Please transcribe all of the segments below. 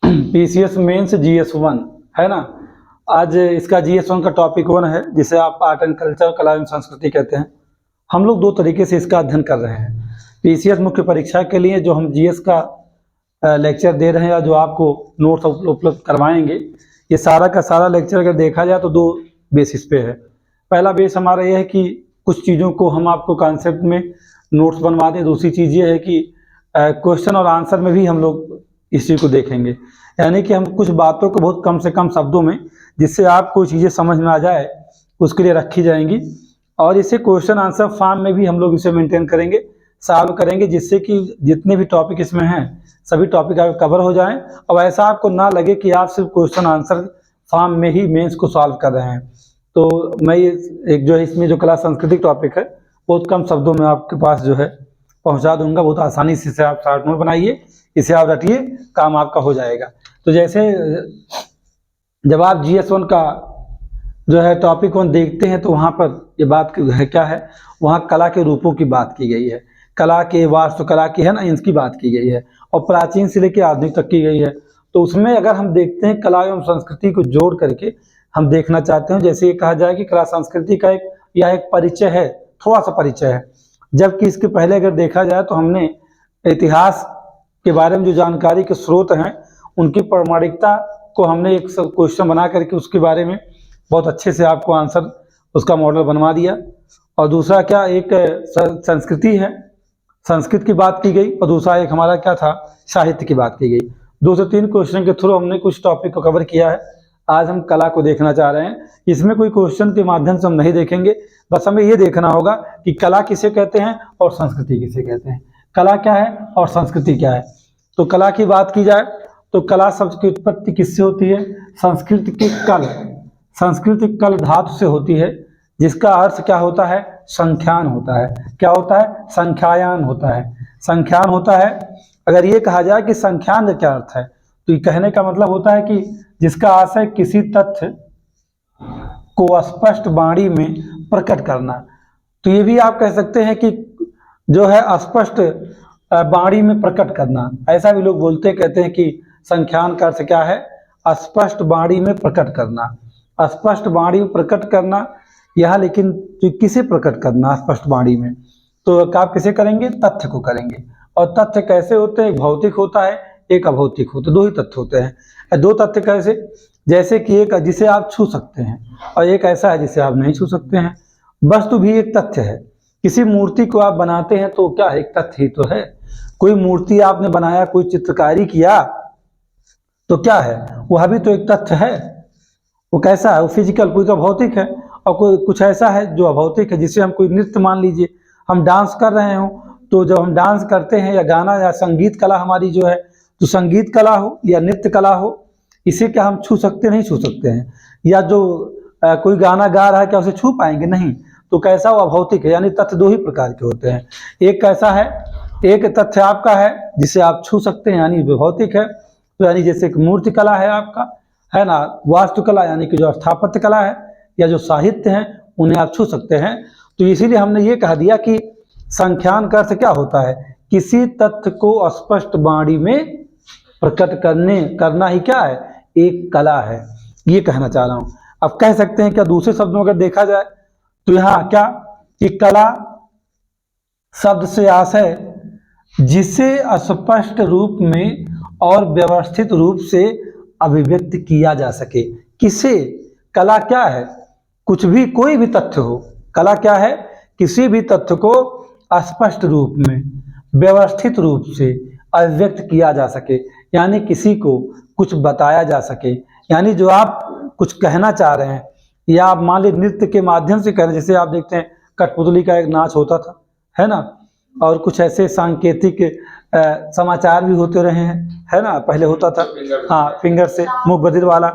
PCS mains GS1 है ना। आज इसका GS1 का टॉपिक 1 है, जिसे आप आर्ट एंड कल्चर, कला एवं संस्कृति कहते हैं। हम लोग दो तरीके से इसका अध्ययन कर रहे हैं। पीसीएस मुख्य परीक्षा के लिए जो हम जीएस का लेक्चर दे रहे हैं या जो आपको नोट्स उपलब्ध करवाएंगे, ये सारा का सारा लेक्चर अगर देखा जाए तो दो बेसिस पे है। पहला बेस हमारा ये है कि कुछ चीज़ों को हम आपको कॉन्सेप्ट में नोट्स बनवा दें। दूसरी चीज़ ये है कि क्वेश्चन और आंसर में भी हम लोग इस चीज़ को देखेंगे, यानी कि हम कुछ बातों को बहुत कम से कम शब्दों में, जिससे आपको चीज़ें समझ में आ जाए, उसके लिए रखी जाएंगी। और इसे क्वेश्चन आंसर फॉर्म में भी हम लोग इसे मेंटेन करेंगे, सॉल्व करेंगे, जिससे कि जितने भी टॉपिक इसमें हैं सभी टॉपिक आप कवर हो जाएं और ऐसा आपको ना लगे कि आप सिर्फ क्वेश्चन आंसर फॉर्म में ही मेंस को सॉल्व कर रहे हैं। तो मैं ये एक जो है इसमें जो कला सांस्कृतिक टॉपिक है बहुत कम शब्दों में आपके पास जो है पहुंचा दूंगा। बहुत आसानी से इसे आप शॉर्ट नोट बनाइए, इसे आप रटिए, काम आपका हो जाएगा। तो जैसे जब आप GS1 का जो है टॉपिक 1 देखते हैं तो वहाँ पर ये बात है क्या है, वहाँ कला के रूपों की बात की गई है, कला के वास्तुकला की है ना, इसकी बात की गई है और प्राचीन से लेकर आधुनिक तक की गई है। तो उसमें अगर हम देखते हैं कला एवं संस्कृति को जोड़ करके हम देखना चाहते हैं, जैसे ये कहा जाए कि कला संस्कृति का एक परिचय है, थोड़ा सा परिचय है। जबकि इसके पहले अगर देखा जाए तो हमने इतिहास के बारे में जो जानकारी के स्रोत हैं उनकी प्रामाणिकता को हमने एक क्वेश्चन बना करके उसके बारे में बहुत अच्छे से आपको आंसर उसका मॉडल बनवा दिया। और दूसरा क्या, एक संस्कृति है, संस्कृत की बात की गई, और दूसरा एक हमारा क्या था, साहित्य की बात की गई। 2 से 3 क्वेश्चन के थ्रू हमने कुछ टॉपिक को कवर किया है। आज हम कला को देखना चाह रहे हैं। इसमें कोई क्वेश्चन के माध्यम से हम नहीं देखेंगे, बस हमें ये देखना होगा कि कला किसे कहते हैं और संस्कृति किसे कहते हैं, कला क्या है और संस्कृति क्या है। तो कला की बात की जाए तो कला शब्द की उत्पत्ति किससे होती है, संस्कृत के कल, संस्कृत कल धातु से होती है, जिसका अर्थ क्या होता है, संख्यान होता है। क्या होता है, संख्यायान होता है, संख्यान होता है। अगर ये कहा जाए कि संख्यान का क्या अर्थ है, तो ये कहने का मतलब होता है कि जिसका आशय किसी तथ्य को स्पष्ट वाणी में प्रकट करना। तो ये भी आप कह सकते हैं कि जो है स्पष्ट वाणी में प्रकट करना, ऐसा भी लोग बोलते कहते हैं कि संख्यान का अर्थ क्या है, स्पष्ट वाणी में प्रकट करना, स्पष्ट वाणी में प्रकट करना। यह लेकिन जो किसे प्रकट करना स्पष्ट वाणी में, तो आप किसे करेंगे, तथ्य को करेंगे। और तथ्य कैसे होते हैं, एक भौतिक होता है, एक अभौतिक होता है, 2 ही तथ्य होते हैं। 2 तथ्य कैसे, जैसे कि एक जिसे आप छू सकते हैं और एक ऐसा है जिसे आप नहीं छू सकते हैं। वस्तु भी एक तथ्य है। किसी मूर्ति को आप बनाते हैं तो क्या है, एक तथ्य ही तो है। कोई मूर्ति आपने बनाया, कोई चित्रकारी किया तो क्या है, वह भी तो एक तथ्य है। वो कैसा है, वो फिजिकल, कोई तो भौतिक है, और कोई कुछ ऐसा है जो अभौतिक है। जिसे हम कोई नृत्य, मान लीजिए हम डांस कर रहे हो, तो जब हम डांस करते हैं या गाना या संगीत कला हमारी जो है, तो संगीत कला हो या नृत्य कला हो, इसे क्या हम छू सकते, नहीं छू सकते हैं। या जो कोई गाना गा रहा है, क्या उसे छू पाएंगे, नहीं। तो कैसा, वो अभौतिक है। यानी तथ्य 2 ही प्रकार के होते हैं। एक कैसा है, एक तथ्य आपका है जिसे आप छू सकते हैं, यानी भौतिक है। तो यानी जैसे मूर्ति कला है आपका, है ना, वास्तुकला यानी कि जो स्थापत्य कला है, या जो साहित्य है, उन्हें आप छू सकते हैं। तो इसीलिए हमने ये कह दिया कि संख्यान का अर्थ क्या होता है, किसी तथ्य को स्पष्ट वाणी में प्रकट करना ही क्या है, एक कला है। ये कहना चाह रहा हूं। अब कह सकते हैं क्या, दूसरे शब्दों में अगर देखा जाए तो यहाँ क्या, कि कला शब्द से आशय जिसे स्पष्ट रूप में और व्यवस्थित रूप से अभिव्यक्त किया जा सके। किसे, कला क्या है, कुछ भी, कोई भी तथ्य हो, कला क्या है, किसी भी तथ्य को स्पष्ट रूप में, व्यवस्थित रूप से अभिव्यक्त किया जा सके, यानी किसी को कुछ बताया जा सके। यानी जो आप कुछ कहना चाह रहे हैं, या आप मान लीजिए नृत्य के माध्यम से कह रहे हैं, जैसे आप देखते हैं कठपुतली का एक नाच होता था, है ना, और कुछ ऐसे सांकेतिक समाचार भी होते रहे हैं, है ना, पहले होता था, हाँ, फिंगर से मुख बधिर वाला,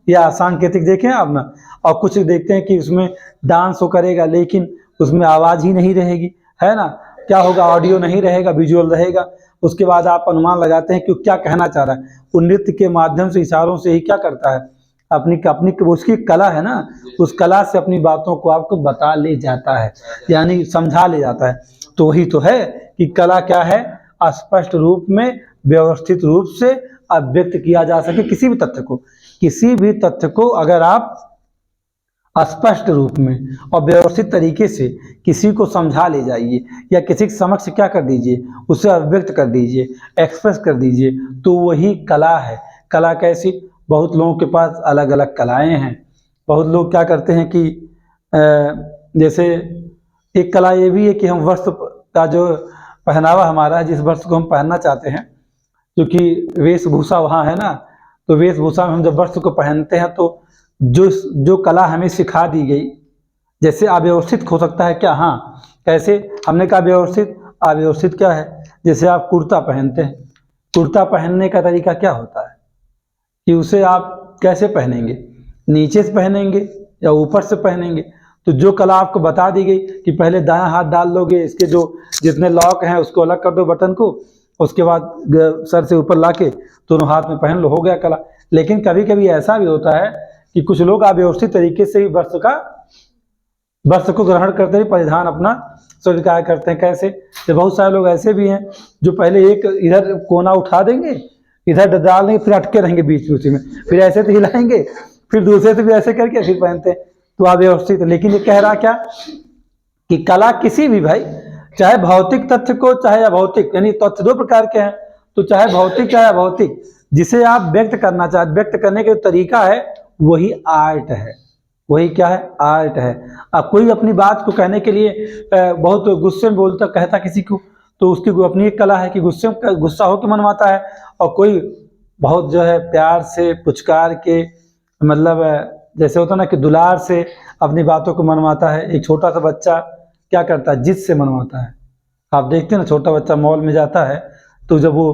या सांकेतिक देखें आप ना। और कुछ देखते हैं कि उसमें डांस हो करेगा लेकिन उसमें आवाज़ ही नहीं रहेगी, है ना, क्या होगा, ऑडियो नहीं रहेगा, विजुअल रहेगा। उसके बाद आप अनुमान लगाते हैं कि क्या कहना चाह रहा है। वो नृत्य के माध्यम से, इशारों से ही क्या करता है, अपनी अपनी उसकी कला है ना, उस कला से अपनी बातों को आपको बता ले जाता है, यानी समझा ले जाता है। तो वही तो है कि कला क्या है, स्पष्ट रूप में, व्यवस्थित रूप से अभिव्यक्त किया जा सके। किसी भी तथ्य को अगर आप स्पष्ट रूप में और व्यवस्थित तरीके से किसी को समझा ले जाइए या किसी के समक्ष क्या कर दीजिए, उसे अभिव्यक्त कर दीजिए, एक्सप्रेस कर दीजिए, तो वही कला है। कला कैसी? बहुत लोगों के पास अलग अलग कलाएं हैं। बहुत लोग क्या करते हैं कि जैसे एक कला ये भी है कि हम वस्त्र का जो पहनावा हमारा है, जिस वस्त्र को हम पहनना चाहते हैं, क्योंकि वेशभूषा वहाँ है ना, तो वेशभूषा में हम जब वस्त्र को पहनते हैं तो जो कला हमें सिखा दी गई, जैसे अव्यवस्थित हो सकता है क्या? हाँ, कैसे? हमने कहा व्यवस्थित। अव्यवस्थित क्या है? जैसे आप कुर्ता पहनते हैं, कुर्ता पहनने का तरीका क्या होता है कि उसे आप कैसे पहनेंगे? नीचे से पहनेंगे या ऊपर से पहनेंगे? तो जो कला आपको बता दी गई कि पहले दायां हाथ डाल लोगे, इसके जो जितने लॉक हैं उसको अलग कर दो बटन को, उसके बाद सर से ऊपर लाके दोनों हाथ में पहन लो, हो गया कला। लेकिन कभी कभी ऐसा भी होता है कि कुछ लोग अव्यवस्थित तरीके से ही वस्त्र को ग्रहण करते ही परिधान अपना स्वीकार करते हैं। कैसे? तो बहुत सारे लोग ऐसे भी हैं जो पहले एक इधर कोना उठा देंगे, इधर डाल देंगे, फिर अटके रहेंगे बीच में, उसी में फिर ऐसे तो हिलाएंगे, फिर दूसरे से भी ऐसे करके फिर पहनते हैं। तो अव्यवस्थित। लेकिन ये कह रहा क्या कि कला किसी भी, भाई, चाहे भौतिक तथ्य को चाहे अभौतिक, यानी तथ्य दो प्रकार के हैं, तो चाहे भौतिक चाहे अभौतिक, जिसे आप व्यक्त करना चाहते, व्यक्त करने का तरीका है, वही आर्ट है। वही क्या है? आर्ट है। अब कोई अपनी बात को कहने के लिए बहुत गुस्से में बोलता, कहता किसी को, तो उसकी अपनी एक कला है कि गुस्सा होकर मनवाता है, और कोई बहुत जो है प्यार से पुचकार के, मतलब जैसे होता ना कि दुलार से अपनी बातों को मनवाता है। एक छोटा सा बच्चा क्या करता है? जिद से मनवाता है। आप देखते हैं ना, छोटा बच्चा मॉल में जाता है तो जब वो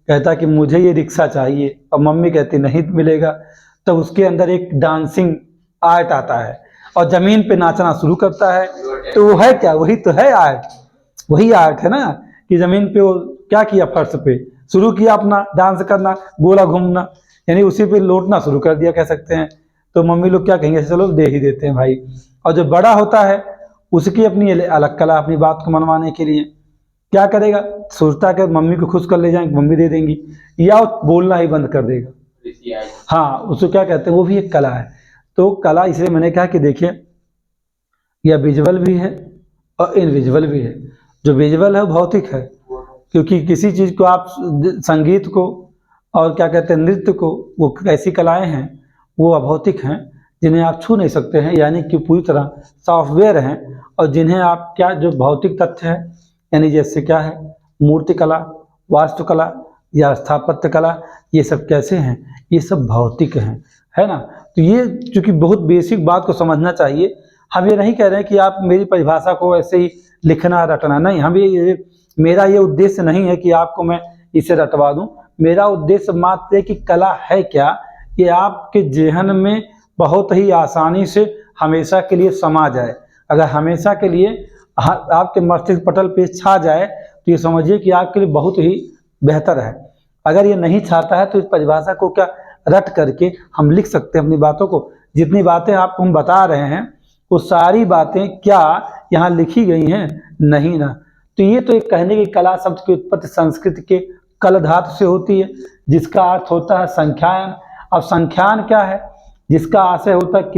कहता है कि मुझे ये रिक्शा चाहिए और मम्मी कहती नहीं मिलेगा, तो उसके अंदर एक डांसिंग आर्ट आता है और जमीन पे नाचना शुरू करता है। तो वो है क्या? वही तो है आर्ट। वही आर्ट है ना कि जमीन पे वो क्या किया, फर्श पे शुरू किया अपना डांस करना, गोला घूमना, यानी उसी पे लौटना शुरू कर दिया, कह सकते हैं। तो मम्मी लोग क्या कहेंगे? चलो दे ही देते हैं भाई। और जो बड़ा होता है उसकी अपनी अलग कला, अपनी बात को मनवाने के लिए क्या करेगा? सोचता है कि मम्मी को खुश कर ले जाएंगे, मम्मी दे देंगी, या बोलना ही बंद कर देगा। हाँ, उसको क्या कहते हैं? वो भी एक कला है। तो कला इसलिए मैंने कहा कि देखिए, यह विजुअल भी है और इनविजुअल भी है। जो विजुअल है वो भौतिक है, क्योंकि किसी चीज़ को आप, संगीत को और क्या कहते हैं नृत्य को, वो ऐसी कलाएं हैं वो अभौतिक हैं, जिन्हें आप छू नहीं सकते हैं, यानी कि पूरी तरह सॉफ्टवेयर हैं, और जिन्हें आप क्या, जो भौतिक तथ्य है, यानी जैसे क्या है, मूर्ति कला, वास्तुकला या स्थापत्य कला, ये सब कैसे हैं? ये सब भौतिक हैं, है ना। तो ये चूँकि बहुत बेसिक बात को समझना चाहिए। हम ये नहीं कह रहे हैं कि आप मेरी परिभाषा को ऐसे ही लिखना रटना, नहीं। हम मेरा ये उद्देश्य नहीं है कि आपको मैं इसे रटवा दूं। मेरा उद्देश्य मात्र है कि कला है क्या, ये आपके जेहन में बहुत ही आसानी से हमेशा के लिए समा जाए। अगर हमेशा के लिए आपके मस्तिष्क पटल पे छा जाए तो ये समझिए कि आपके लिए बहुत ही बेहतर है। अगर ये नहीं छाता है तो इस परिभाषा को क्या रट करके हम लिख सकते हैं अपनी बातों को। जितनी बातें आपको हम बता रहे हैं वो सारी बातें क्या यहाँ लिखी गई हैं? नहीं ना। तो ये तो एक कहने की कला शब्द की उत्पत्ति संस्कृत के कल धातु से होती है, जिसका अर्थ होता है संख्यान। अब संख्यान क्या है? जिसका आशय होता है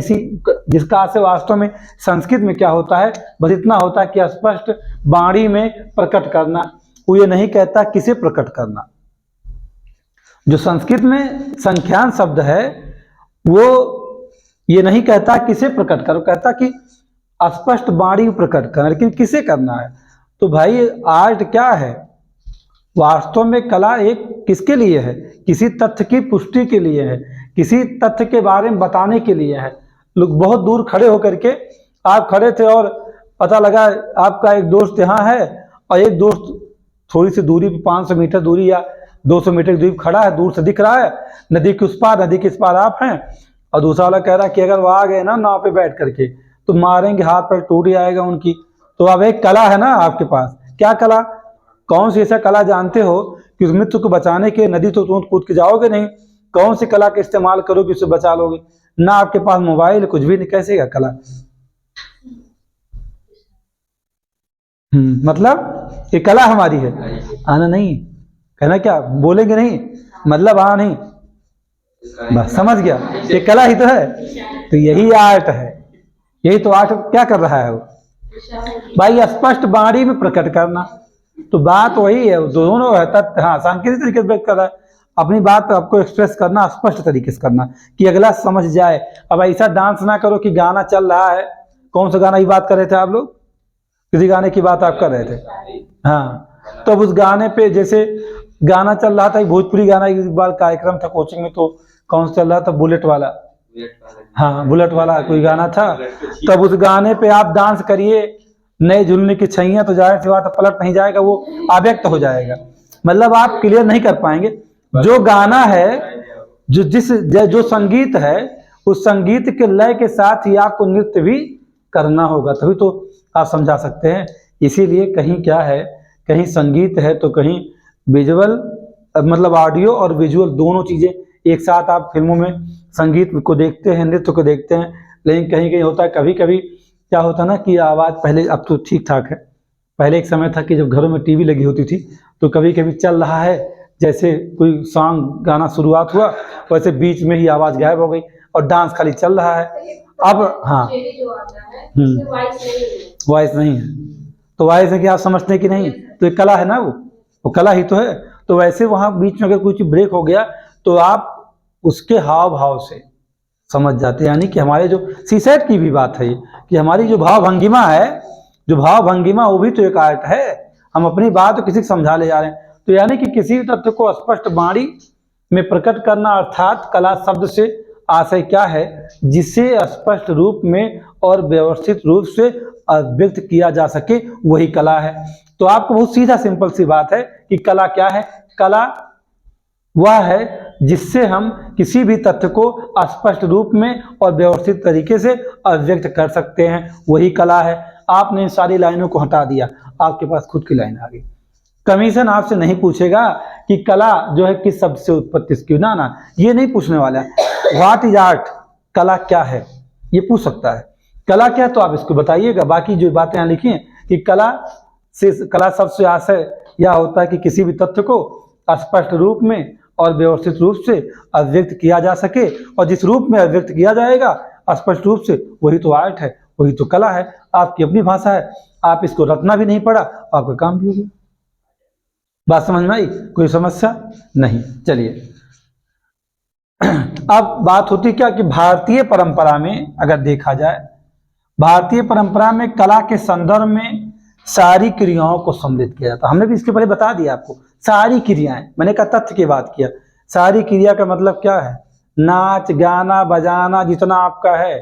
जिसका आशय वास्तव में संस्कृत में क्या होता है? बस इतना होता है कि स्पष्ट वाणी में प्रकट करना। वो ये नहीं कहता किसे प्रकट करना। जो संस्कृत में संख्यान शब्द है वो ये नहीं कहता किसे प्रकट करो, कहता कि स्पष्ट वाणी प्रकट करना। लेकिन किसे करना है? तो भाई आर्ट क्या है? वास्तव में कला एक किसके लिए है? किसी तथ्य की पुष्टि के लिए है, किसी तथ्य के बारे में बताने के लिए है। लोग बहुत दूर खड़े होकर के, आप खड़े थे और पता लगा आपका एक दोस्त यहाँ है और एक दोस्त थोड़ी सी दूरी पे 500 मीटर दूरी या 200 मीटर की दूरी खड़ा है, दूर से दिख रहा है, नदी के उस पार, नदी के इस पार आप हैं, और दूसरा वाला कह रहा है कि अगर वो आ गए ना नाव पे बैठ करके तो मारेंगे, हाथ पर टूट जाएगा उनकी। तो अब एक कला है ना आपके पास। क्या कला? कौन सी ऐसा कला जानते हो कि उस मित्र को बचाने के नदी तो तुम कूद के जाओगे नहीं? कौन सी कला का इस्तेमाल करोगे उसे बचा लोगे? ना आपके पास मोबाइल, कुछ भी नहीं, कैसे का कला? मतलब ये कला हमारी है, आना नहीं, कहना क्या, बोलेंगे नहीं? मतलब हाँ नहीं, बस समझ गया, ये कला ही तो है। तो यही आर्ट है, यही तो आर्ट क्या कर रहा है वो भाई, स्पष्ट वाणी में प्रकट करना। तो बात वही है, दोनों है तथ्य, हाँ सांकेतिक तरीके से व्यक्त कर रहा है, अपनी बात आपको एक्सप्रेस करना, स्पष्ट तरीके से करना कि अगला समझ जाए। अब ऐसा डांस ना करो कि गाना चल रहा है, कौन सा गाना की बात कर रहे थे आप लोग, किसी गाने की बात आप कर रहे थे, हाँ, तो उस गाने पे जैसे गाना चल रहा था, भोजपुरी गाना एक बार कार्यक्रम था कोचिंग में, तो कौन सा चल रहा था, बुलेट वाला, हाँ बुलेट वाला कोई गाना था, तब उस गाने पे आप डांस करिए, नए झुलने की छैया, तो जाहिर सी बात पलट नहीं जाएगा, वो अव्यक्त हो जाएगा, मतलब आप क्लियर नहीं कर पाएंगे। जो गाना है, जो संगीत है, उस संगीत के लय के साथ ही आपको नृत्य भी करना होगा, तभी तो आप समझा सकते हैं। इसीलिए कहीं क्या है, कहीं संगीत है तो कहीं विजुअल, मतलब ऑडियो और विजुअल दोनों चीजें एक साथ आप फिल्मों में संगीत को देखते हैं, नृत्य को देखते हैं, लेकिन कहीं कहीं होता है, कभी कभी क्या होता है ना कि आवाज़ पहले, अब तो ठीक ठाक है, पहले एक समय था कि जब घरों में टीवी लगी होती थी तो कभी कभी चल रहा है, जैसे कोई सॉन्ग गाना शुरुआत हुआ, वैसे बीच में ही आवाज़ गायब हो गई और डांस खाली चल रहा है। अब हाँ, वॉइस नहीं है, तो वॉइस है कि आप समझते हैं कि नहीं, तो ये कला है ना, वो कला ही तो है। तो वैसे वहाँ बीच में अगर कुछ ब्रेक हो गया तो आप उसके हाव भाव से समझ जाते हैं, यानी कि हमारे जो सीसेट की भी बात है कि हमारी जो भाव भंगिमा है, जो भाव भंगिमा वो भी तो एक आर्ट है, हम अपनी बात तो किसी को समझा ले जा रहे हैं। तो यानी कि किसी भी तथ्य को स्पष्ट वाणी में प्रकट करना, अर्थात कला शब्द से आशय क्या है, जिसे स्पष्ट रूप में और व्यवस्थित रूप से व्यक्त किया जा सके, वही कला है। तो आपको बहुत सीधा सिंपल सी बात है कि कला क्या है, कला वह है जिससे हम किसी भी तथ्य को स्पष्ट रूप में और व्यवस्थित तरीके से अभिव्यक्त कर सकते हैं, वही कला है। आपने इन सारी लाइनों को हटा दिया, आपके पास खुद की लाइन आ गई। कमीशन आपसे नहीं पूछेगा कि कला जो है किस शब्द से उत्पत्ति इसकी, ना, ये नहीं पूछने वाला है। व्हाट इज आर्ट, कला क्या है, ये पूछ सकता है। कला क्या है तो आप इसको बताइएगा। बाकी जो बातें यहाँ लिखी हैं कि कला शब्द से आशय यह होता है कि किसी भी तथ्य को स्पष्ट रूप में और व्यवस्थित रूप से अभिव्यक्त किया जा सके, और जिस रूप में अभिव्यक्त किया जाएगा स्पष्ट रूप से, वही तो आर्ट है, वही तो कला है। आपकी अपनी भाषा है, आप इसको रटना भी नहीं पड़ा, आपका काम भी हो गया। बात समझ में आई, कोई समस्या नहीं। चलिए अब बात होती क्या कि भारतीय परंपरा में अगर देखा जाए, भारतीय परंपरा में कला के संदर्भ में सारी क्रियाओं को सम्मिलित किया जाता है। हमने भी इसके पहले बता दिया आपको, सारी क्रियाएं, मैंने कहा तथ्य की बात किया, सारी क्रिया का मतलब क्या है, नाच गाना बजाना जितना आपका है,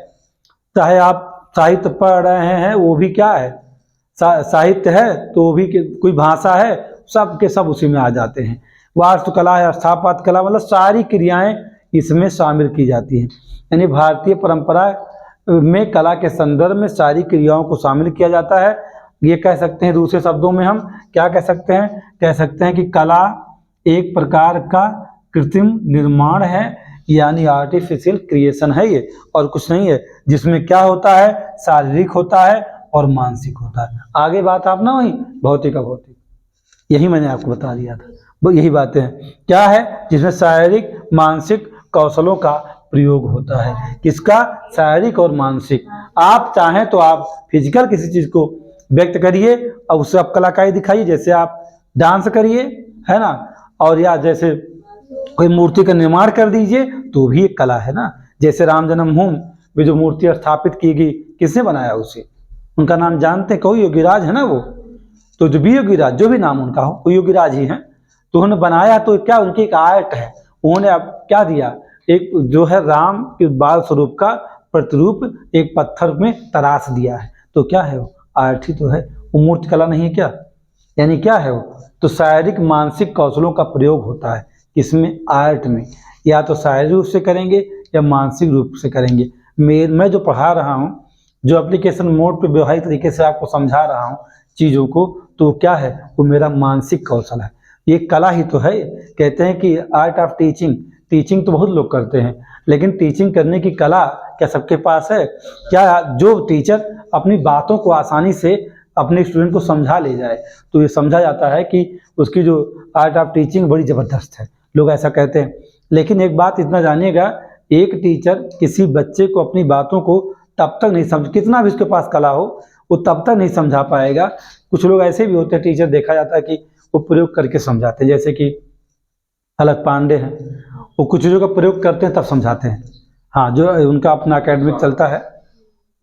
चाहे आप साहित्य पढ़ रहे हैं वो भी क्या है, साहित्य है, तो वो भी कोई भाषा है, सब के सब उसी में आ जाते हैं। वास्तुकला है, स्थापत्य कला, मतलब सारी क्रियाएं इसमें शामिल की जाती हैं। यानी भारतीय परंपरा में कला के संदर्भ में सारी क्रियाओं को शामिल किया जाता है। ये कह सकते हैं, दूसरे शब्दों में हम क्या कह सकते हैं, कह सकते हैं कि कला एक प्रकार का कृत्रिम निर्माण है, यानी आर्टिफिशियल क्रिएशन है ये, और कुछ नहीं है, जिसमें क्या होता है, शारीरिक होता है और मानसिक होता है। आगे बात आप ना वही भौतिक अभौतिक, यही मैंने आपको बता दिया था, वो यही बातें हैं। क्या है, जिसमें शारीरिक मानसिक कौशलों का प्रयोग होता है। किसका, शारीरिक और मानसिक। आप चाहें तो आप फिजिकल किसी चीज को व्यक्त करिए और उससे आप कलाकारी दिखाइए, जैसे आप डांस करिए, है ना, और या जैसे कोई मूर्ति का निर्माण कर दीजिए, तो भी एक कला है ना। जैसे राम जन्मभूमि में जो मूर्ति स्थापित की गई, किसने बनाया उसे, उनका नाम जानते हैं, कोई योगीराज है ना वो, तो जो भी योगीराज, जो भी नाम उनका हो, वो योगीराज ही है, तो उन्होंने बनाया, तो क्या उनकी एक आर्ट है। उन्होंने अब क्या दिया, एक जो है राम के बाल स्वरूप का प्रतिरूप एक पत्थर में तराश दिया है, तो क्या है वो, आर्ट ही तो है, वो मूर्ति कला नहीं है क्या, यानी क्या है वो, तो शारीरिक मानसिक कौशलों का प्रयोग होता है इसमें, आर्ट में, या तो शारीरिक रूप से करेंगे या मानसिक रूप से करेंगे। मैं जो पढ़ा रहा हूँ, जो एप्लीकेशन मोड पे व्यवहारिक तरीके से आपको समझा रहा हूँ चीज़ों को, तो क्या है, वो मेरा मानसिक कौशल है, ये कला ही तो है। कहते हैं कि आर्ट ऑफ टीचिंग, टीचिंग तो बहुत लोग करते हैं, लेकिन टीचिंग करने की कला क्या सबके पास है क्या? जो टीचर अपनी बातों को आसानी से अपने स्टूडेंट को समझा ले जाए, तो ये समझा जाता है कि उसकी जो आर्ट ऑफ टीचिंग बड़ी ज़बरदस्त है। लोग ऐसा कहते हैं। लेकिन एक बात इतना जानिएगा, एक टीचर किसी बच्चे को अपनी बातों को तब तक नहीं समझ, कितना भी उसके पास कला हो वो तब तक नहीं समझा पाएगा। कुछ लोग ऐसे भी होते हैं टीचर, देखा जाता है कि वो प्रयोग करके समझाते हैं, जैसे कि अलग पांडे हैं, वो कुछ चीज़ों का प्रयोग करते हैं तब समझाते हैं। हाँ, जो उनका अपना एकेडमिक चलता है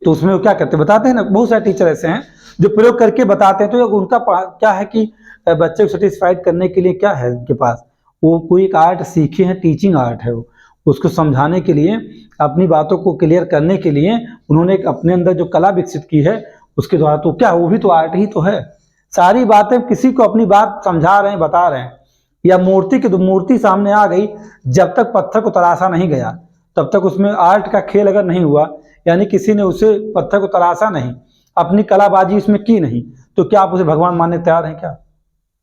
तो उसमें वो क्या करते हैं, बताते हैं ना। बहुत सारे टीचर ऐसे हैं जो प्रयोग करके बताते हैं। तो उनका क्या है कि बच्चे को सेटिस्फाइड करने के लिए क्या है उनके पास, वो कोई एक आर्ट सीखे हैं, टीचिंग आर्ट है वो। उसको समझाने के लिए, अपनी बातों को क्लियर करने के लिए उन्होंने एक अपने अंदर जो कला विकसित की है उसके द्वारा, तो क्या वो भी तो आर्ट ही तो है। सारी बातें किसी को अपनी बात समझा रहे हैं, बता रहे हैं, या मूर्ति सामने आ गई, जब तक पत्थर को तराशा नहीं गया तब तक उसमें आर्ट का खेल अगर नहीं हुआ, यानी किसी ने उसे पत्थर को तराशा नहीं, अपनी कलाबाजी उसमें की नहीं, तो क्या आप उसे भगवान मानने तैयार हैं क्या?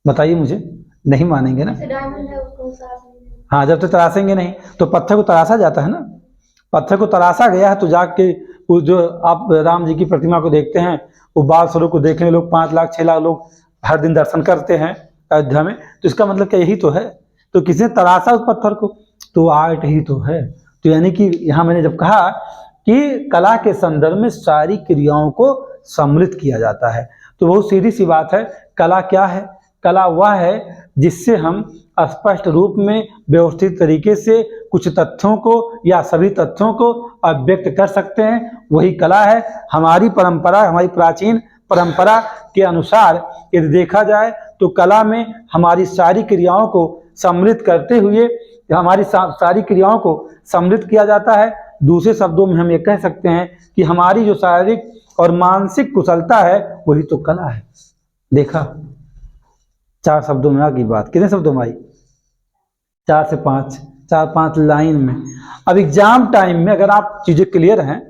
बताइए मुझे। नहीं मानेंगे ना। हाँ, जब तक तराशेंगे नहीं तो पत्थर को तराशा जाता है ना। पत्थर को तराशा गया है तो जाके वो जो आप राम जी की प्रतिमा को देखते हैं, वो बाल स्वरूप को देखने लोग 5 लाख 6 लाख लोग हर दिन दर्शन करते हैं अयोध्या में, तो इसका मतलब क्या यही तो है। तो किसने तराशा उस पत्थर को, तो आर्ट ही तो है। तो यानी कि यहाँ मैंने जब कहा कि कला के संदर्भ में सारी क्रियाओं को सम्मिलित किया जाता है, तो बहुत सीधी सी बात है। कला क्या है? कला वह है जिससे हम स्पष्ट रूप में व्यवस्थित तरीके से कुछ तथ्यों को या सभी तथ्यों को अभिव्यक्त कर सकते हैं, वही कला है। हमारी परंपरा, हमारी प्राचीन परंपरा के अनुसार यदि देखा जाए तो कला में हमारी सारी क्रियाओं को सम्मिलित करते हुए हमारी सारी क्रियाओं को सम्मिलित किया जाता है। दूसरे शब्दों में हम ये कह सकते हैं कि हमारी जो शारीरिक और मानसिक कुशलता है वही तो कला है। देखा, 4 शब्दों में आ गई बात। कितने शब्दों में आई? 4 से 5, 4-5 लाइन में। अब एग्जाम टाइम में अगर आप चीजें क्लियर हैं,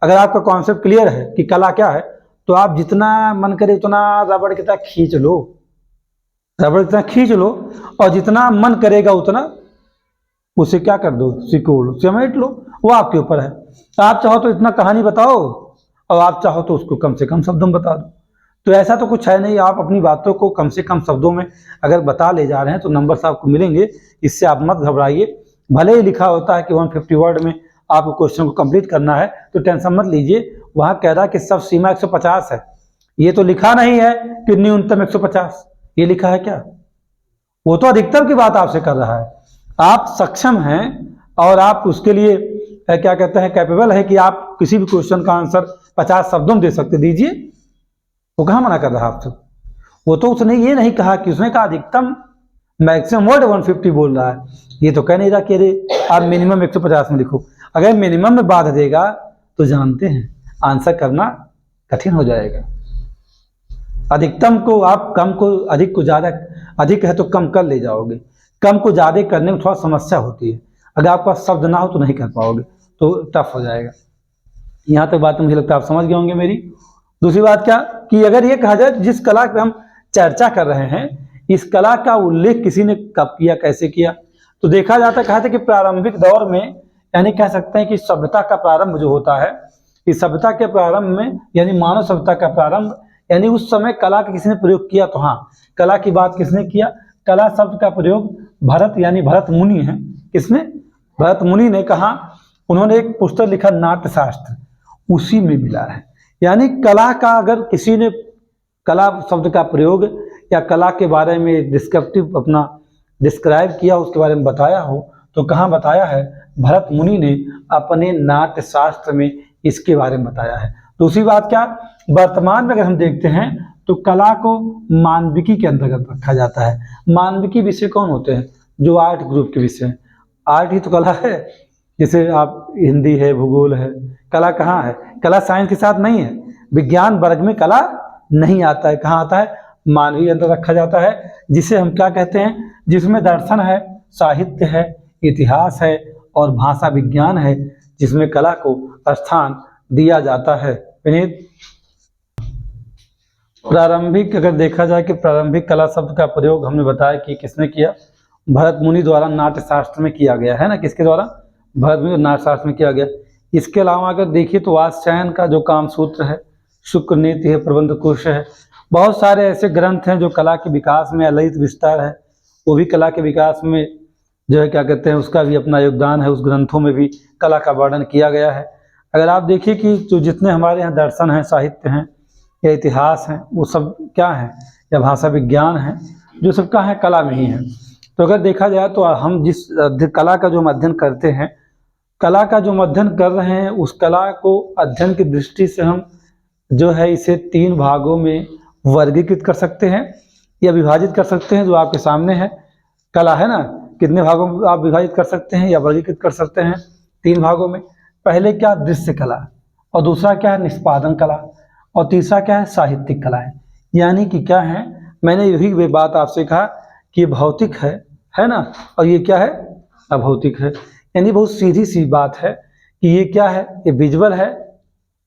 अगर आपका कॉन्सेप्ट क्लियर है कि कला क्या है, तो आप जितना मन करे उतना रबड़ की तरह खींच लो, रबड़ की तरह खींच लो, और जितना मन करेगा उतना उसे क्या कर दो, सिकोड़ लो, समेट लो, वो आपके ऊपर है। आप चाहो तो इतना कहानी बताओ और आप चाहो तो उसको कम से कम शब्दों में बता दो। तो ऐसा तो कुछ है नहीं, आप अपनी बातों को कम से कम शब्दों में अगर बता ले जा रहे हैं तो नंबर्स आपको मिलेंगे, इससे आप मत घबराइए। भले ही लिखा होता है कि 150 वर्ड में आपको क्वेश्चन को कंप्लीट करना है, तो टेंशन मत लीजिए। वहाँ कह रहा है कि सब सीमा 150 है, ये तो लिखा नहीं है कि न्यूनतम 150, ये लिखा है क्या? वो तो अधिकतम की बात आपसे कर रहा है। आप सक्षम हैं और आप उसके लिए क्या कहते हैं, कैपेबल है कि आप किसी भी क्वेश्चन का आंसर 50 शब्दों में दे सकते, दीजिए। वो कहाँ मना कर रहा आपसे? वो तो उसने ये नहीं कहा कि, उसने कहा अधिकतम, मैक्सिमम वर्ड 150 बोल रहा है। ये तो कह नहीं रहा कि अरे आप मिनिमम 150 में लिखो। अगर मिनिमम में बांध देगा तो जानते हैं आंसर करना कठिन हो जाएगा। अधिकतम को आप कम को अधिक को ज़्यादा, अधिक है तो कम कर ले जाओगे, कम को ज़्यादा करने में थोड़ा समस्या होती है। अगर आपका शब्द ना हो तो नहीं कर पाओगे, तो टफ हो जाएगा। यहाँ तक बात मुझे लगता है आप समझ गए होंगे मेरी। दूसरी बात क्या कि अगर ये कहा जाए जिस कला पर हम चर्चा कर रहे हैं, इस कला का उल्लेख किसी ने कब किया, कैसे किया, तो देखा जाता कहा था कि प्रारंभिक दौर में, यानी कह सकते हैं कि सभ्यता का प्रारंभ जो होता है, इस सभ्यता के प्रारंभ में, यानी मानव सभ्यता का प्रारंभ, यानी उस समय कला का किसी ने प्रयोग किया। तो हाँ, कला की बात किसने किया? कला शब्द का प्रयोग भरत, यानी भरत मुनि है। किसने? भरत मुनि ने कहा। उन्होंने एक पुस्तक लिखा नाट्य शास्त्र, उसी में मिला है। यानी कला का, अगर किसी ने कला शब्द का प्रयोग या कला के बारे में डिस्क्रिप्टिव अपना डिस्क्राइब किया, उसके बारे में बताया हो, तो कहाँ बताया है? भरत मुनि ने अपने नाट्य शास्त्र में इसके बारे में बताया है। दूसरी बात क्या, वर्तमान में अगर हम देखते हैं तो कला को मानविकी के अंतर्गत रखा जाता है। मानविकी विषय कौन होते हैं? जो आर्ट ग्रुप के विषय। आर्ट ही तो कला है। जैसे आप हिंदी है, भूगोल है, कला कहाँ है? कला साइंस के साथ नहीं है। विज्ञान वर्ग में कला नहीं आता है। कहाँ आता है? मानवीय के अंदर रखा जाता है, जिसे हम क्या कहते हैं, जिसमें दर्शन है, साहित्य है, इतिहास है और भाषा विज्ञान है, जिसमें कला को स्थान दिया जाता है। प्रारंभिक, अगर देखा जाए कि प्रारंभिक कला शब्द का प्रयोग हमने बताया कि किसने किया? भरत मुनि द्वारा नाट्य शास्त्र में किया गया है ना। किसके द्वारा? भरत मुनि नाट्य शास्त्र में किया गया। इसके अलावा अगर देखिए तो वात्स्यायन का जो कामसूत्र है, शुक्र नीति है, प्रबंध कोश है, बहुत सारे ऐसे ग्रंथ हैं जो कला के विकास में, ललित विस्तार है, वो भी कला के विकास में जो है क्या कहते हैं उसका भी अपना योगदान है, उस ग्रंथों में भी कला का वर्णन किया गया है। अगर आप देखिए कि जो जितने हमारे यहाँ दर्शन हैं, साहित्य हैं या इतिहास हैं, वो सब क्या है, या भाषा विज्ञान है, जो सब क्या है, कला में ही है। तो अगर देखा जाए तो हम जिस कला का जो हम अध्ययन करते हैं, कला का जो हम अध्ययन कर रहे हैं, उस कला को अध्ययन की दृष्टि से हम जो है इसे 3 भागों में वर्गीकृत कर सकते हैं या विभाजित कर सकते हैं। जो आपके सामने है कला है ना, कितने भागों में आप विभाजित कर सकते हैं या वर्गीकृत कर सकते हैं? 3 भागों में। पहले क्या, दृश्य कला, और दूसरा क्या है, निष्पादन कला, और तीसरा क्या है, साहित्यिक कलाएं। यानी कि क्या है, मैंने यही वे बात आपसे कहा कि ये भौतिक है ना, और ये क्या है, अभौतिक है। यानी बहुत सीधी सी बात है कि ये क्या है, ये विजुअल है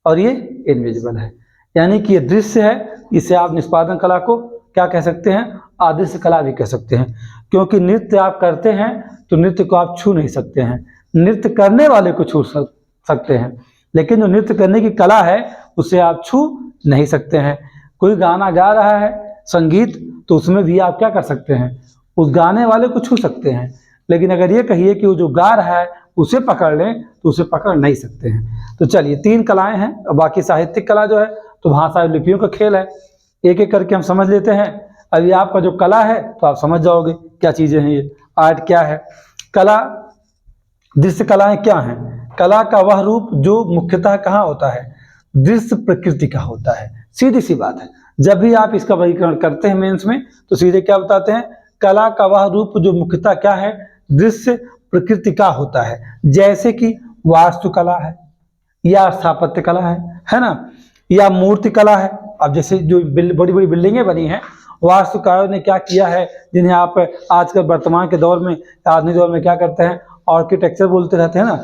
और ये इनविजिबल है। यानी कि ये दृश्य है, इसे आप निष्पादन कला को क्या कह सकते हैं, अदृश्य कला भी कह सकते हैं। क्योंकि नृत्य आप करते हैं तो नृत्य को आप छू नहीं सकते हैं, नृत्य करने वाले को छू सकते हैं, लेकिन जो नृत्य करने की कला है उसे आप छू नहीं सकते हैं। कोई गाना गा रहा है, संगीत, तो उसमें भी आप क्या कर सकते हैं, उस गाने वाले को छू सकते हैं। लेकिन अगर ये कहिए कि वो जो गा रहा है उसे पकड़ लें तो उसे पकड़ नहीं सकते हैं। तो चलिए 3 कलाएं हैं, और बाकी साहित्यिक कला जो है तो भाषा लिपियों का खेल है। एक एक करके हम समझ लेते हैं। अभी आपका जो कला है तो आप समझ जाओगे क्या चीज़ें हैं ये, आर्ट क्या है। कला, दृश्य कलाएं क्या हैं? कला का वह रूप जो मुख्यतः कहाँ होता है, दृश्य प्रकृति का होता है। सीधी सी बात है। जब भी आप इसका वर्गीकरण करते हैं मेंस में तो सीधे क्या बताते हैं, कला का वह रूप जो मुख्यतः क्या है, दृश्य प्रकृति का होता है। जैसे कि वास्तुकला है या स्थापत्य कला है ना, या मूर्ति कला है। अब जैसे जो बड़ी बड़ी बिल्डिंगें बनी हैं, वास्तुकारों ने क्या किया है, जिन्हें आप आजकल वर्तमान के दौर में, आधुनिक दौर में क्या करते हैं, आर्किटेक्चर बोलते रहते हैं ना,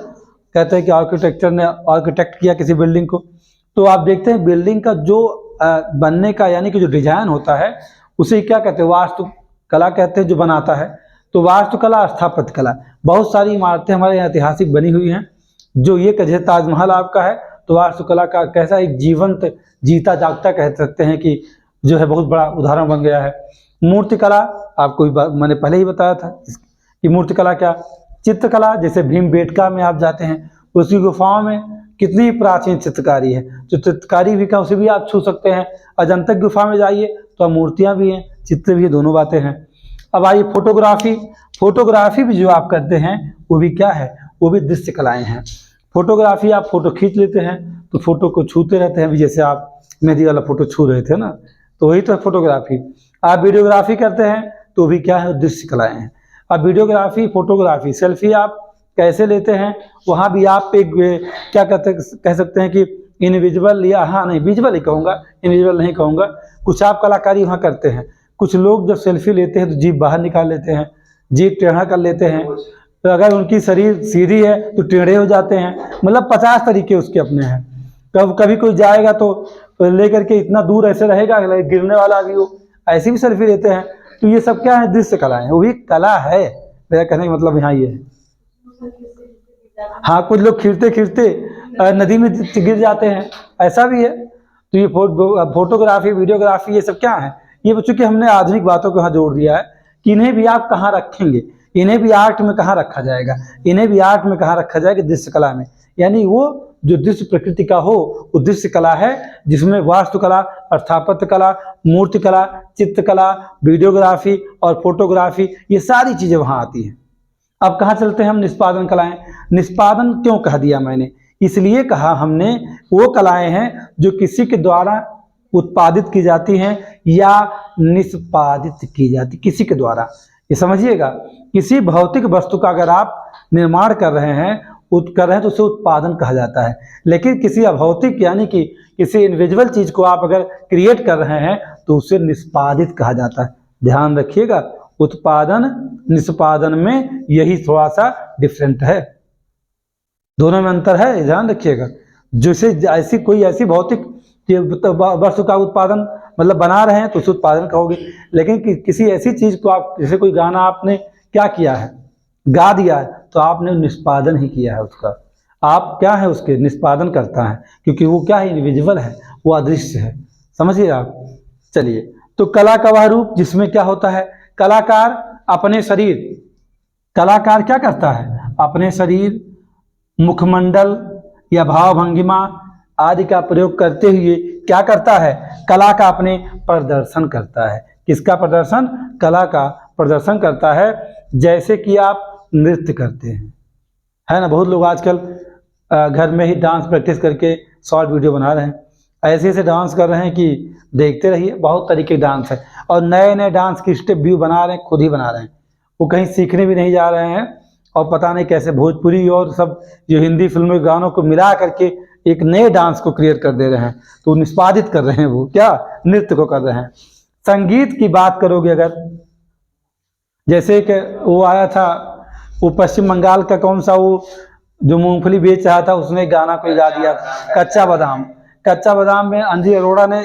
कहते हैं कि आर्किटेक्चर ने आर्किटेक्ट किया किसी बिल्डिंग को। तो आप देखते हैं बिल्डिंग का जो बनने का यानी कि जो डिजाइन होता है उसे क्या कहते हैं, वास्तुकला कहते हैं, जो बनाता है। तो वास्तुकला, स्थापत्य कला, बहुत सारी इमारतें हमारे यहाँ ऐतिहासिक बनी हुई हैं। जो ये जैसे ताजमहल आपका है तो वास्तुकला का कैसा एक जीवंत जीता जागता कह सकते हैं कि जो है बहुत बड़ा उदाहरण बन गया है। मूर्तिकला आपको मैंने पहले ही बताया था कि मूर्तिकला क्या, चित्रकला, जैसे भीमबेटका में आप जाते हैं, उसकी गुफाओं में कितनी प्राचीन चित्रकारी है, जो चित्रकारी भी का उसे भी आप छू सकते हैं। अजंता गुफा में जाइए तो मूर्तियाँ भी हैं, चित्र भी है, दोनों बातें हैं। अब आइए फोटोग्राफी। फोटोग्राफी भी जो आप करते हैं वो भी क्या है, वो भी दृश्य कलाएं हैं। फोटोग्राफी, आप फोटो खींच लेते हैं तो फोटो को छूते रहते हैं, जैसे आप मेहंदी वाला फोटो छू रहे थे ना, तो वही तो है फोटोग्राफी। आप वीडियोग्राफी करते हैं तो भी क्या है, दृश्य कलाएं हैं। अब वीडियोग्राफी, फोटोग्राफी, सेल्फी आप कैसे लेते हैं, वहाँ भी आप एक क्या कह सकते हैं कि इनविजिबल, या हाँ नहीं विजुअल ही कहूँगा, इनविजिबल नहीं कहूँगा। कुछ आप कलाकारी वहाँ करते हैं। कुछ लोग जब सेल्फी लेते हैं तो जीभ बाहर निकाल लेते हैं, जीभ टेढ़ा कर लेते हैं, तो अगर उनकी शरीर सीधी है तो टेढ़े हो जाते हैं। मतलब 50 तरीके उसके अपने हैं। कभी कोई जाएगा तो लेकर के इतना दूर ऐसे रहेगा, गिरने वाला भी हो, ऐसी भी सेल्फी लेते हैं। तो ये सब क्या है, दृश्य कला है, वो भी कला है। मेरा कहने का मतलब यहाँ ये है। हाँ, कुछ लोग खीरते खीरते नदी में गिर जाते हैं, ऐसा भी है। तो ये फोटोग्राफी, वीडियोग्राफी, ये सब क्या है, ये बच्चों की हमने आधुनिक बातों को यहाँ जोड़ दिया है कि इन्हें भी आप कहाँ रखेंगे, इन्हें भी आर्ट में कहाँ रखा जाएगा, इन्हें भी आर्ट में कहाँ रखा जाएगा, दृश्य कला में। यानी वो जो दृश्य प्रकृति का हो वो दृश्य कला है, जिसमें वास्तुकला, स्थापत्य कला, मूर्ति कला, चित्रकला, वीडियोग्राफी और फोटोग्राफी, ये सारी चीजें वहाँ आती हैं। अब कहाँ चलते हैं हम, निष्पादन कलाएं। निष्पादन क्यों कह दिया मैंने, इसलिए कहा हमने वो कलाएं हैं जो किसी के द्वारा उत्पादित की जाती हैं या निष्पादित की जाती, किसी के द्वारा। ये समझिएगा, किसी भौतिक वस्तु का अगर आप निर्माण कर रहे हैं तो उसे उत्पादन कहा जाता है। लेकिन किसी अभौतिक यानी कि किसी इनविजिबल चीज को आप अगर क्रिएट कर रहे हैं तो उसे निष्पादित कहा जाता है। ध्यान रखिएगा, उत्पादन निष्पादन में यही थोड़ा सा डिफरेंट है, दोनों में अंतर है, ध्यान रखिएगा। जैसे ऐसी भौतिक वस्तु का उत्पादन मतलब बना रहे हैं तो उसे उत्पादन कहोगे। लेकिन किसी ऐसी चीज को आप, जैसे कोई गाना आपने क्या किया है, गा दिया है, तो आपने निष्पादन ही किया है उसका। आप क्या है, उसके निष्पादन करता है, क्योंकि वो क्या है, इनविजिबल है, वो अदृश्य है। समझिए आप। चलिए, तो कला का वह रूप जिसमें क्या होता है, कलाकार अपने शरीर कलाकार क्या करता है? अपने शरीर, मुखमंडल या भाव भंगिमा आदि का प्रयोग करते हुए क्या करता है? कला का अपने प्रदर्शन करता है। किसका प्रदर्शन? कला का प्रदर्शन करता है। जैसे कि आप नृत्य करते हैं, है ना। बहुत लोग आजकल घर में ही डांस प्रैक्टिस करके शॉर्ट वीडियो बना रहे हैं। ऐसे ऐसे डांस कर रहे हैं कि देखते रहिए। बहुत तरीके के डांस है और नए नए डांस की स्टेप भी बना रहे हैं, खुद ही बना रहे हैं। वो कहीं सीखने भी नहीं जा रहे हैं और पता नहीं कैसे भोजपुरी और सब जो हिंदी फिल्मों के गानों को मिला करके एक नए डांस को क्रिएट कर दे रहे हैं। तो निष्पादित कर रहे हैं, वो क्या नृत्य को कर रहे हैं। संगीत की बात करोगे अगर, जैसे कि वो आया था, वो पश्चिम बंगाल का कौन सा, वो जो मूंगफली बेच रहा था, उसने गाना कोई गा दिया, कच्चा बादाम। कच्चा बादाम में अंजलि अरोड़ा ने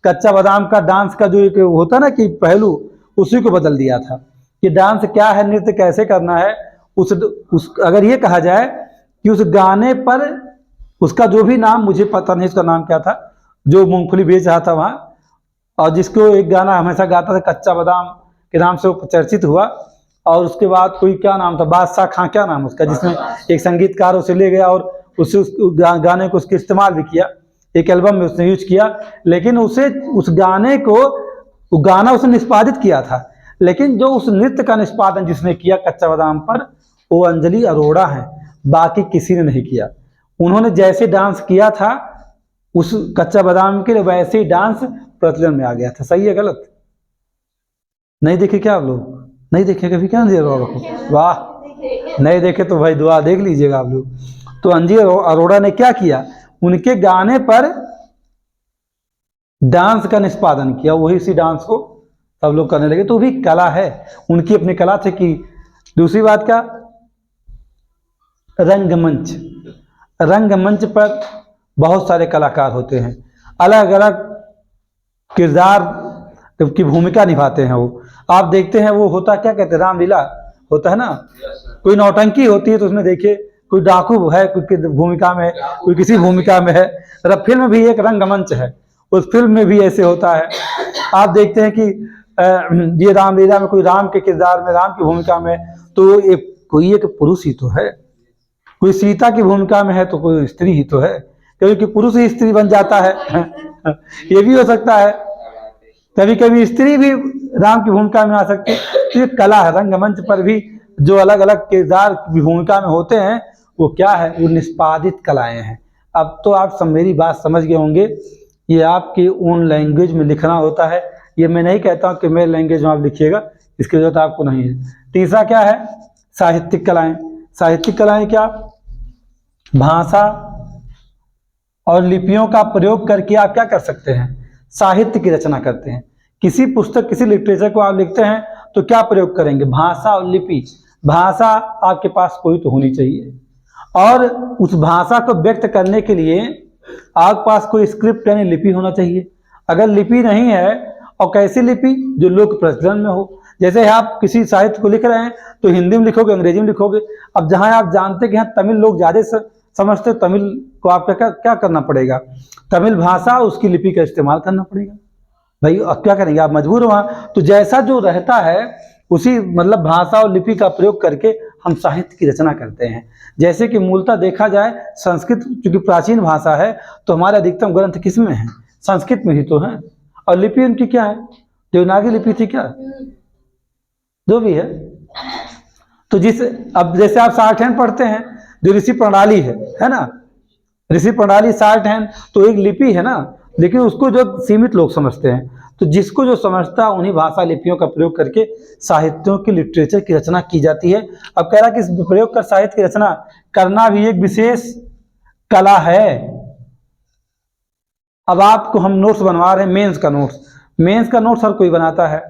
कच्चा बादाम का डांस का जो एक होता ना कि पहलू, उसी को बदल दिया था कि डांस क्या है, नृत्य कैसे करना है। उस अगर ये कहा जाए कि उस गाने पर उसका जो भी नाम, मुझे पता नहीं उसका नाम क्या था, जो मूंगफली बेच रहा था वहाँ, और जिसको एक गाना हमेशा गाता था कच्चा बादाम के नाम से वो चर्चित हुआ। और उसके बाद कोई क्या नाम था, बादशाह खां, क्या नाम उसका, जिसमें एक संगीतकार उसे ले गया और उसे उस गाने को उसके इस्तेमाल भी किया, एक एल्बम में उसने यूज किया। लेकिन उसे उस गाने को, वो गाना उसने निष्पादित किया था, लेकिन जो उस नृत्य का निष्पादन जिसने किया कच्चा बादाम पर, वो अंजलि अरोड़ा है, बाकी किसी ने नहीं किया। उन्होंने जैसे डांस किया था उस कच्चा बादाम के लिए, वैसे ही डांस प्रचलन में आ गया था। सही है गलत? नहीं देखे क्या आप लोग? नहीं देखे कभी? क्या अंजलि अरोड़ा को? वाह, नहीं देखे तो भाई दुआ देख लीजिएगा आप लोग। तो अंजलि अरोड़ा ने क्या किया, उनके गाने पर डांस का निष्पादन किया, वही उसी डांस को सब लोग करने लगे। तो भी कला है, उनकी अपनी कला थी। कि दूसरी बात क्या, रंगमंच। रंगमंच पर बहुत सारे कलाकार होते हैं, अलग अलग किरदार की भूमिका निभाते हैं। वो आप देखते हैं, वो होता क्या कहते हैं, रामलीला होता है ना, कोई नौटंकी होती है तो उसमें देखिए कोई डाकू है, कोई भूमिका में, कोई किसी भूमिका में है। फिल्म भी एक रंगमंच है, उस फिल्म में भी ऐसे होता है। आप देखते हैं कि ये रामलीला में कोई राम के किरदार में, राम की भूमिका में, तो कोई एक पुरुष ही तो है, कोई सीता की भूमिका में है तो कोई स्त्री ही तो है, क्योंकि पुरुष ही स्त्री बन जाता है। ये भी हो सकता है, कभी कभी स्त्री भी राम की भूमिका में आ सकती है। तो ये कला है, रंगमंच पर भी जो अलग अलग किरदार की भूमिका में होते हैं, वो क्या है, वो निष्पादित कलाएं हैं। अब तो आप सब मेरी बात समझ गए होंगे। ये आपकी ओन लैंग्वेज में लिखना होता है। ये मैं नहीं कहता हूँ कि मेरे लैंग्वेज में आप लिखिएगा, इसकी जरूरत आपको नहीं है। तीसरा क्या है, साहित्यिक कलाएं। साहित्यिक कलाएं क्या, भाषा और लिपियों का प्रयोग करके आप क्या कर सकते हैं, साहित्य की रचना करते हैं। किसी पुस्तक, किसी लिटरेचर को आप लिखते हैं तो क्या प्रयोग करेंगे, भाषा और लिपि। भाषा आपके पास कोई तो होनी चाहिए, और उस भाषा को व्यक्त करने के लिए आपके पास कोई स्क्रिप्ट यानी लिपि होना चाहिए। अगर लिपि नहीं है, और कैसी लिपि, जो लोक प्रचलन में हो। जैसे आप किसी साहित्य को लिख रहे हैं तो हिंदी में लिखोगे, अंग्रेजी में लिखोगे। अब जहां आप जानते कि यहाँ तमिल लोग ज्यादा समझते, तमिल को आपका क्या करना पड़ेगा, तमिल भाषा उसकी लिपि का इस्तेमाल करना पड़ेगा। भाई अब क्या करेंगे, आप मजबूर हो वहाँ। तो जैसा जो रहता है उसी मतलब भाषा और लिपि का प्रयोग करके हम साहित्य की रचना करते हैं। जैसे कि मूलतः देखा जाए, संस्कृत चूंकि प्राचीन भाषा है, तो हमारे अधिकतम ग्रंथ किस में है, संस्कृत में ही तो है। और लिपि उनकी क्या है, देवनागरी लिपि थी क्या, जो भी है। तो अब जैसे आप शॉर्टहैंड पढ़ते हैं, जो ऋषि प्रणाली है ना, ऋषि प्रणाली शॉर्टहैंड तो एक लिपि है ना, लेकिन उसको जो सीमित लोग समझते हैं। तो जिसको जो समझता है उन्हीं भाषा लिपियों का प्रयोग करके साहित्यों की, लिटरेचर की रचना की जाती है। अब कह रहा कि इस प्रयोग कर साहित्य की रचना करना भी एक विशेष कला है। अब आपको हम नोट्स बनवा रहे हैं, मेंस का नोट्स हर कोई बनाता है,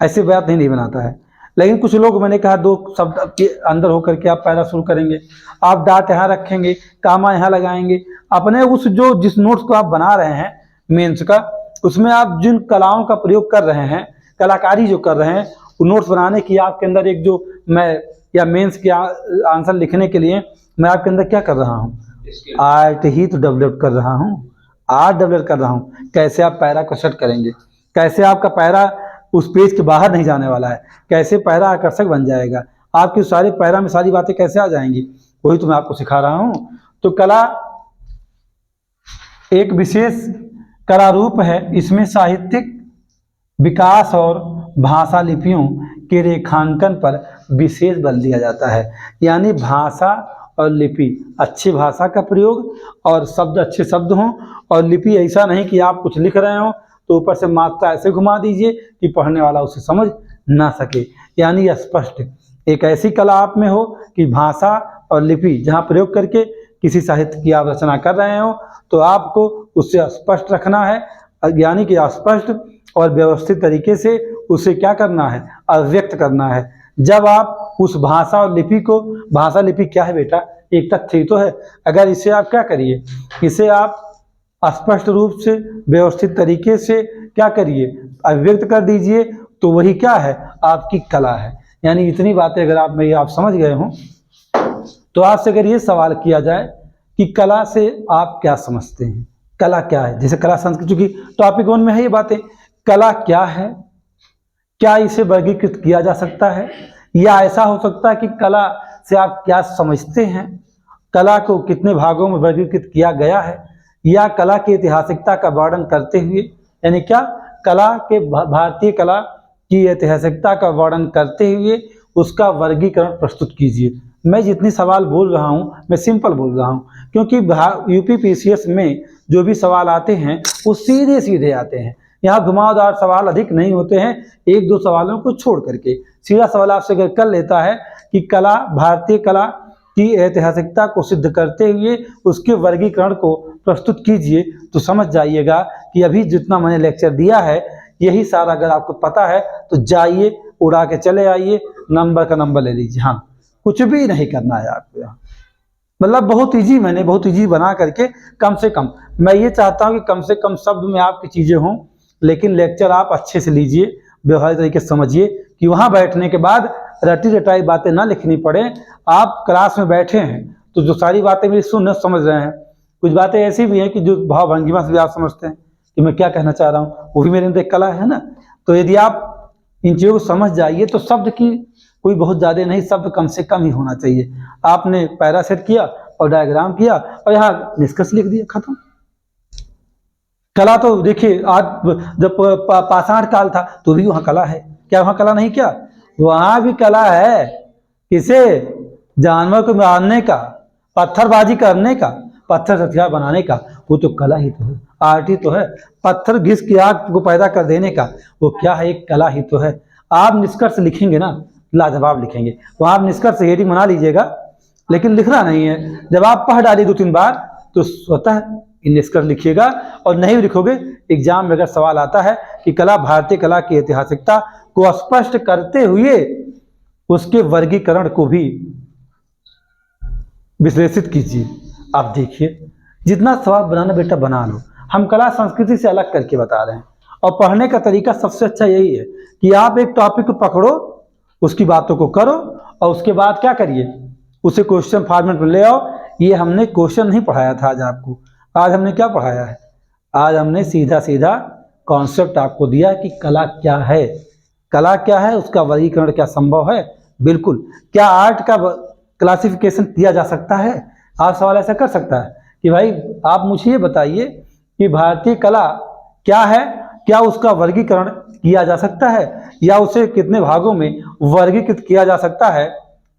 ऐसी बात नहीं बनाता है। लेकिन कुछ लोग, मैंने कहा, दो शब्द के अंदर होकर के आप पैरा शुरू करेंगे, आप डाट यहाँ रखेंगे, कामा यहाँ लगाएंगे, अपने उस जिस नोट्स को आप बना रहे हैं मेंस का, उसमें आप जिन कलाओं का प्रयोग कर रहे हैं, कलाकारी जो कर रहे हैं, वो नोट्स बनाने की आपके अंदर एक जो मैं, या मेंस के आंसर लिखने के लिए मैं आपके अंदर क्या कर रहा हूँ, आर्ट ही तो डेवलप कर रहा हूँ, आर्ट डेवलप कर रहा हूँ। कैसे आप पैरा को सेट करेंगे, कैसे आपका पैरा उस पेज के बाहर नहीं जाने वाला है, कैसे पैरा आकर्षक बन जाएगा, आपकी सारे पैरा में सारी बातें कैसे आ जाएंगी, वही तो मैं आपको सिखा रहा हूँ। तो कला एक विशेष कला रूप है, इसमें साहित्यिक विकास और भाषा लिपियों के रेखांकन पर विशेष बल दिया जाता है। यानी भाषा और लिपि, अच्छी भाषा का प्रयोग और शब्द अच्छे शब्द हों, और लिपि ऐसा नहीं कि आप कुछ लिख रहे हो तो ऊपर से मात्रा ऐसे घुमा दीजिए कि पढ़ने वाला उसे समझ ना सके। यानी स्पष्ट एक ऐसी कला आप में हो कि भाषा और लिपि जहाँ प्रयोग करके किसी साहित्य की आप रचना कर रहे हो तो आपको उससे स्पष्ट रखना है, यानी कि स्पष्ट और व्यवस्थित तरीके से उसे क्या करना है, अभिव्यक्त करना है। जब आप उस भाषा और लिपि को, भाषा लिपि क्या है बेटा, एक तथ्य ही तो है। अगर इसे आप क्या करिए, इसे आप स्पष्ट रूप से व्यवस्थित तरीके से क्या करिए, अभिव्यक्त कर दीजिए, तो वही क्या है, आपकी कला है। यानी इतनी बातें अगर आप समझ गए हों तो आपसे अगर ये सवाल किया जाए कि कला से आप क्या समझते हैं, कला क्या है, जैसे कला संस्कृति की टॉपिक 1 में है ये बातें, कला क्या है, क्या इसे वर्गीकृत किया जा सकता है, या ऐसा हो सकता है कि कला से आप क्या समझते हैं, कला को कितने भागों में वर्गीकृत किया गया है, या कला की ऐतिहासिकता का वर्णन करते हुए, यानी क्या कला के भारतीय कला की ऐतिहासिकता का वर्णन करते हुए उसका वर्गीकरण प्रस्तुत कीजिए। मैं जितनी सवाल बोल रहा हूँ मैं सिंपल बोल रहा हूँ, क्योंकि यूपीपीसीएस में जो भी सवाल आते हैं वो सीधे सीधे आते हैं, यहाँ घुमावदार सवाल अधिक नहीं होते हैं, 1-2 सवालों को छोड़ करके सीधा सवाल आपसे अगर कर लेता है कि कला, भारतीय कला की ऐतिहासिकता को सिद्ध करते हुए उसके वर्गीकरण को प्रस्तुत कीजिए, तो समझ जाइएगा कि अभी जितना मैंने लेक्चर दिया है यही सारा अगर आपको पता है तो जाइए उड़ा के चले आइए, नंबर का नंबर ले लीजिए। हाँ, कुछ भी नहीं करना है आपको यहाँ, मतलब बहुत ईजी, मैंने बहुत ईजी बना करके, कम से कम मैं ये चाहता हूँ कि कम से कम शब्द में आपकी चीज़ें हों, लेकिन लेक्चर आप अच्छे से लीजिए, व्यवहारिक तरीके से समझिए, कि वहाँ बैठने के बाद रटी रटाई बातें ना लिखनी पड़े। आप क्लास में बैठे हैं तो जो सारी बातें मेरी सुन समझ रहे हैं, कुछ बातें ऐसी भी हैं कि जो भाव भंगिमा से भी आप समझते हैं कि मैं क्या कहना चाह रहा हूँ, वो भी मेरे अंदर एक कला है ना। तो यदि आप इन चीज़ों को समझ जाइए तो शब्द की कोई बहुत ज़्यादा नहीं, शब्द कम से कम ही होना चाहिए। आपने पैरा सेट किया और डायग्राम किया और यहाँ निष्कर्ष लिख दिया, खत्म। कला तो देखिए, आज जब पाषाण काल था तो भी वहाँ कला है, क्या वहाँ कला नहीं, क्या वहाँ भी कला है। किसे, जानवर को मारने का, पत्थरबाजी करने का, पत्थर हथियार बनाने का, वो तो कला ही तो है, आर्ट ही तो है। पत्थर घिस की आग को पैदा कर देने का वो क्या है, एक कला ही तो है। आप निष्कर्ष लिखेंगे ना, लाजवाब लिखेंगे, तो आप निष्कर्ष हेडिंग बना लीजिएगा, लेकिन लिखना नहीं है। जब आप पढ़ डालिए 2-3 बार तो स्वतः निष्कर्ष लिखिएगा, और नहीं लिखोगे एग्जाम में अगर सवाल आता है कि कला, भारतीय कला की ऐतिहासिकता को स्पष्ट करते हुए उसके वर्गीकरण को भी विश्लेषित कीजिए। आप देखिए, जितना सवाल बनाना बेटा बना लो, हम कला संस्कृति से अलग करके बता रहे हैं। और पढ़ने का तरीका सबसे अच्छा यही है कि आप एक टॉपिक को पकड़ो, उसकी बातों को करो, और उसके बाद क्या करिए, उसे क्वेश्चन फॉर्मेट में ले आओ। ये हमने क्वेश्चन नहीं पढ़ाया था आज आपको, आज हमने क्या पढ़ाया है, आज हमने सीधा सीधा कॉन्सेप्ट आपको दिया कि कला क्या है, कला क्या है, उसका वर्गीकरण क्या संभव है। बिल्कुल, क्या आर्ट का क्लासिफिकेशन किया जा सकता है। आप सवाल ऐसा कर सकता है कि भाई आप मुझे ये बताइए कि भारतीय कला क्या है, क्या उसका वर्गीकरण किया जा सकता है, या उसे कितने भागों में वर्गीकृत किया जा सकता है,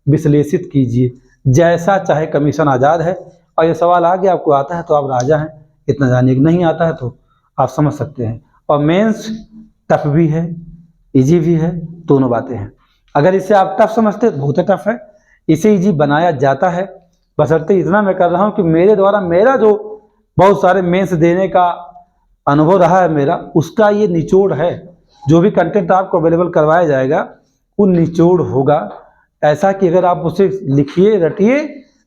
विश्लेषित कीजिए। जैसा चाहे कमीशन आज़ाद है। और ये सवाल आ गया, आपको आता है तो आप राजा हैं, इतना जानिए, कि नहीं आता है तो आप समझ सकते हैं। और मेंस टफ भी है, इजी भी है, दोनों बातें हैं। अगर इसे आप टफ समझते हैं तो बहुत टफ है, इसे इजी बनाया जाता है। बशर्ते इतना मैं कर रहा हूँ कि मेरे द्वारा, मेरा जो बहुत सारे मेंस देने का अनुभव रहा है मेरा, उसका ये निचोड़ है। जो भी कंटेंट आपको अवेलेबल करवाया जाएगा वो निचोड़ होगा, ऐसा कि अगर आप उसे लिखिए, रटिए,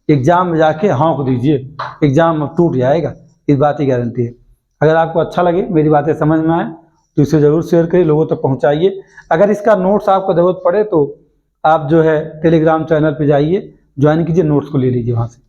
एग्जाम में जाके हाँक दीजिए, एग्जाम टूट जाएगा, इस बात की गारंटी है। अगर आपको अच्छा लगे, मेरी बातें समझ में आए, तो इसे ज़रूर शेयर करिए, लोगों तक पहुंचाइए। अगर इसका नोट्स आपको ज़रूरत पड़े तो आप जो है टेलीग्राम चैनल पे जाइए, ज्वाइन कीजिए, नोट्स को ले लीजिए वहाँ से।